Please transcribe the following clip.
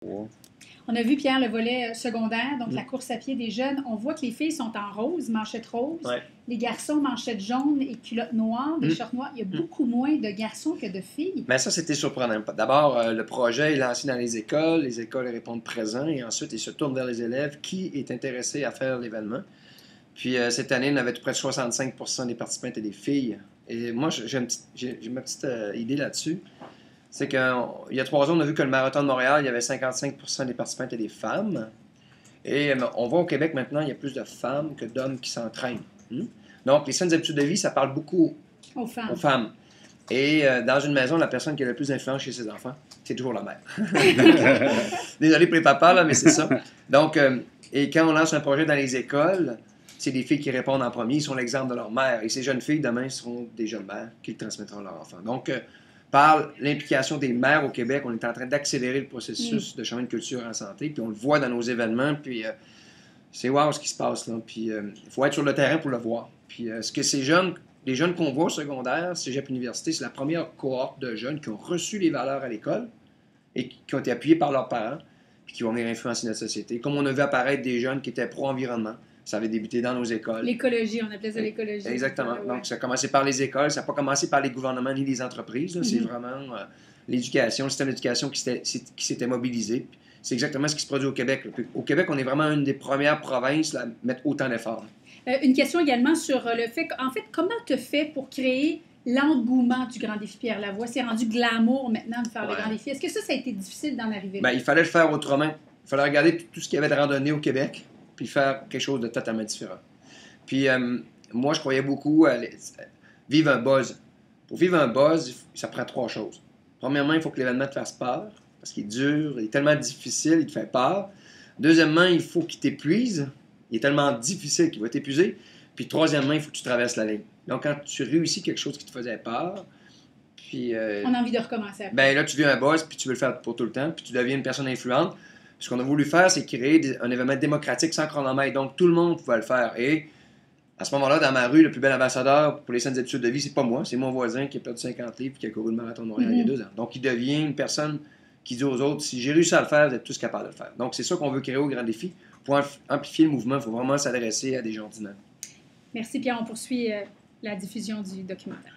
Ouais. On a vu, Pierre, le volet secondaire, donc la course à pied des jeunes. On voit que les filles sont en rose, manchettes roses. Ouais. Les garçons, manchettes jaunes et culottes noires, des shorts noirs. Il y a beaucoup moins de garçons que de filles. Mais ça, c'était surprenant. D'abord, le projet est lancé dans les écoles répondent présent, et ensuite, ils se tournent vers les élèves qui est intéressé à faire l'événement. Puis cette année, on avait près de 65% des participants étaient des filles. Et moi, j'ai ma petite idée là-dessus. C'est qu'il y a 3 ans, on a vu que le Marathon de Montréal, il y avait 55% des participants étaient des femmes. Et on voit au Québec maintenant, il y a plus de femmes que d'hommes qui s'entraînent. Donc, les saines habitudes de vie, ça parle beaucoup Aux femmes. aux femmes. Et dans une maison, la personne qui a le plus d'influence chez ses enfants, c'est toujours la mère. Désolé pour les papas, là, mais c'est ça. Donc, et quand on lance un projet dans les écoles, c'est des filles qui répondent en premier, ils sont l'exemple de leur mère. Et ces jeunes filles, demain, seront des jeunes mères qui le transmettront à leurs enfants. Donc, par l'implication des mères au Québec, on est en train d'accélérer le processus de changement de culture en santé. Puis on le voit dans nos événements. Puis c'est wow ce qui se passe là. Puis il faut être sur le terrain pour le voir. Puis ce que les jeunes qu'on voit au secondaire, Cégep Université, c'est la première cohorte de jeunes qui ont reçu les valeurs à l'école et qui ont été appuyés par leurs parents, puis qui vont venir influencer notre société. Comme on a vu apparaître des jeunes qui étaient pro-environnement. Ça avait débuté dans nos écoles. L'écologie, on appelait ça l'écologie. Exactement. Donc, ça a commencé par les écoles, ça n'a pas commencé par les gouvernements ni les entreprises. C'est vraiment l'éducation, le système d'éducation qui s'était mobilisé. C'est exactement ce qui se produit au Québec. Au Québec, on est vraiment une des premières provinces à mettre autant d'efforts. Une question également sur le fait, en fait, comment tu fais pour créer l'engouement du Grand Défi Pierre Lavoie? C'est rendu glamour maintenant de faire le Grand Défi. Est-ce que ça a été difficile d'en arriver là? Bien, il fallait le faire autrement. Il fallait regarder tout ce qu'il y avait de randonnée au Québec, puis faire quelque chose de totalement différent. Puis moi, je croyais beaucoup à vivre un buzz. Pour vivre un buzz, ça prend 3 choses. Premièrement, il faut que l'événement te fasse peur, parce qu'il est dur, il est tellement difficile, il te fait peur. Deuxièmement, il faut qu'il t'épuise. Il est tellement difficile qu'il va t'épuiser. Puis troisièmement, il faut que tu traverses la ligne. Donc, quand tu réussis quelque chose qui te faisait peur, puis... on a envie de recommencer après. Ben là, tu deviens un boss, puis tu veux le faire pour tout le temps, puis tu deviens une personne influente. Ce qu'on a voulu faire, c'est créer un événement démocratique sans chronomètre. Donc, tout le monde pouvait le faire. Et à ce moment-là, dans ma rue, le plus bel ambassadeur pour les saines habitudes de vie, c'est pas moi, c'est mon voisin qui a perdu 50 livres et qui a couru le Marathon de Montréal il y a 2 ans. Donc, il devient une personne qui dit aux autres, si j'ai réussi à le faire, vous êtes tous capables de le faire. Donc, c'est ça qu'on veut créer au Grand Défi. Pour amplifier le mouvement, il faut vraiment s'adresser à des gens ordinaires. Merci Pierre, on poursuit la diffusion du documentaire.